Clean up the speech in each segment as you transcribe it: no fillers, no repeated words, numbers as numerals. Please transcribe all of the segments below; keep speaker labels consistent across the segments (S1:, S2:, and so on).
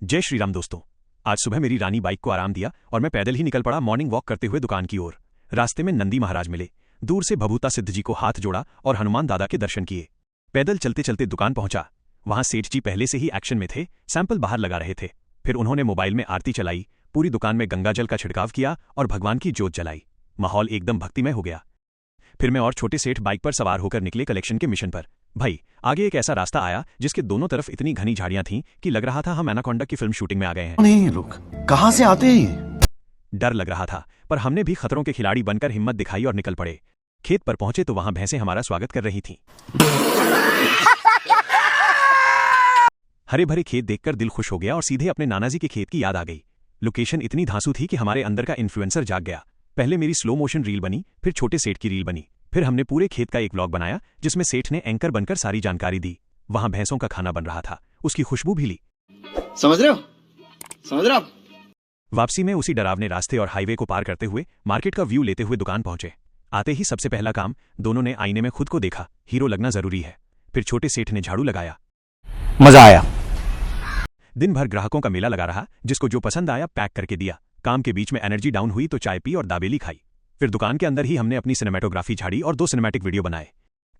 S1: जय श्री राम दोस्तों। आज सुबह मेरी रानी बाइक को आराम दिया और मैं पैदल ही निकल पड़ा मॉर्निंग वॉक करते हुए दुकान की ओर। रास्ते में नंदी महाराज मिले। दूर से भभूता सिद्ध जी को हाथ जोड़ा और हनुमान दादा के दर्शन किए। पैदल चलते चलते दुकान पहुंचा। वहां सेठ जी पहले से ही एक्शन में थे, सैंपल बाहर लगा रहे थे। फिर उन्होंने मोबाइल में आरती चलाई, पूरी दुकान में गंगाजल का छिड़काव किया और भगवान की जोत जलाई। माहौल एकदम भक्तिमय हो गया। फिर मैं और छोटे सेठ बाइक पर सवार होकर निकले कलेक्शन के मिशन पर। भाई, आगे एक ऐसा रास्ता आया जिसके दोनों तरफ इतनी घनी झाड़ियां थीं कि लग रहा था हम एनाकोंडा की फिल्म शूटिंग में आ गए हैं।
S2: नहीं रुक, कहां से आते हैं ये?
S1: डर लग रहा था, पर हमने भी खतरों के खिलाड़ी बनकर हिम्मत दिखाई और निकल पड़े। खेत पर पहुंचे तो वहां भैंसें हमारा स्वागत कर रही थीं। हरे भरे खेत देखकर दिल खुश हो गया और सीधे अपने नानाजी के खेत की याद आ गई। लोकेशन इतनी धांसू थी कि हमारे अंदर का इन्फ्लुएंसर जाग गया। पहले मेरी स्लो मोशन रील बनी, फिर छोटे सेठ की रील बनी, फिर हमने पूरे खेत का एक व्लॉग बनाया जिसमें सेठ ने एंकर बनकर सारी जानकारी दी। वहां भैंसों का खाना बन रहा था, उसकी खुशबू भी ली।
S2: समझ रहे हो?
S1: वापसी में उसी डरावने रास्ते और हाईवे को पार करते हुए मार्केट का व्यू लेते हुए दुकान पहुंचे। आते ही सबसे पहला काम, दोनों ने आईने में खुद को देखा। हीरो लगना जरूरी है। फिर छोटे सेठ ने झाड़ू लगाया।
S2: मजा आया।
S1: दिन भर ग्राहकों का मेला लगा रहा। जिसको जो पसंद आया पैक करके दिया। काम के बीच में एनर्जी डाउन हुई तो चाय पी और दाबेली खाई। फिर दुकान के अंदर ही हमने अपनी सिनेमेटोग्राफी झाड़ी और 2 सिनेमैटिक वीडियो बनाए।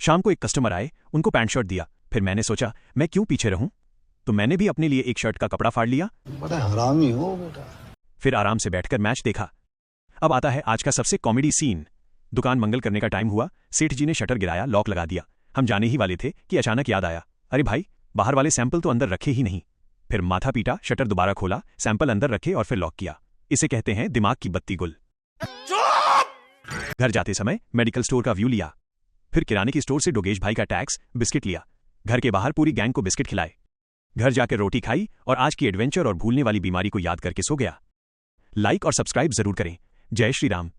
S1: शाम को एक कस्टमर आए, उनको पैंट शर्ट दिया। फिर मैंने सोचा मैं क्यों पीछे रहूं, तो मैंने भी अपने लिए एक शर्ट का कपड़ा फाड़ लिया।
S2: बड़ा हरामी हो बेटा।
S1: फिर आराम से बैठकर मैच देखा। अब आता है आज का सबसे कॉमेडी सीन। दुकान मंगल करने का टाइम हुआ। सेठ जी ने शटर गिराया, लॉक लगा दिया। हम जाने ही वाले थे कि अचानक याद आया, अरे भाई, बाहर वाले सैंपल तो अंदर रखे ही नहीं। फिर माथा पीटा, शटर दोबारा खोला, सैंपल अंदर रखे और फिर लॉक किया। इसे कहते हैं दिमाग की बत्ती गुल। घर जाते समय मेडिकल स्टोर का व्यू लिया। फिर किराने की स्टोर से डोगेश भाई का टैक्स, बिस्किट लिया। घर के बाहर पूरी गैंग को बिस्किट खिलाए। घर जाकर रोटी खाई और आज की एडवेंचर और भूलने वाली बीमारी को याद करके सो गया। लाइक और सब्सक्राइब जरूर करें। जय श्री राम।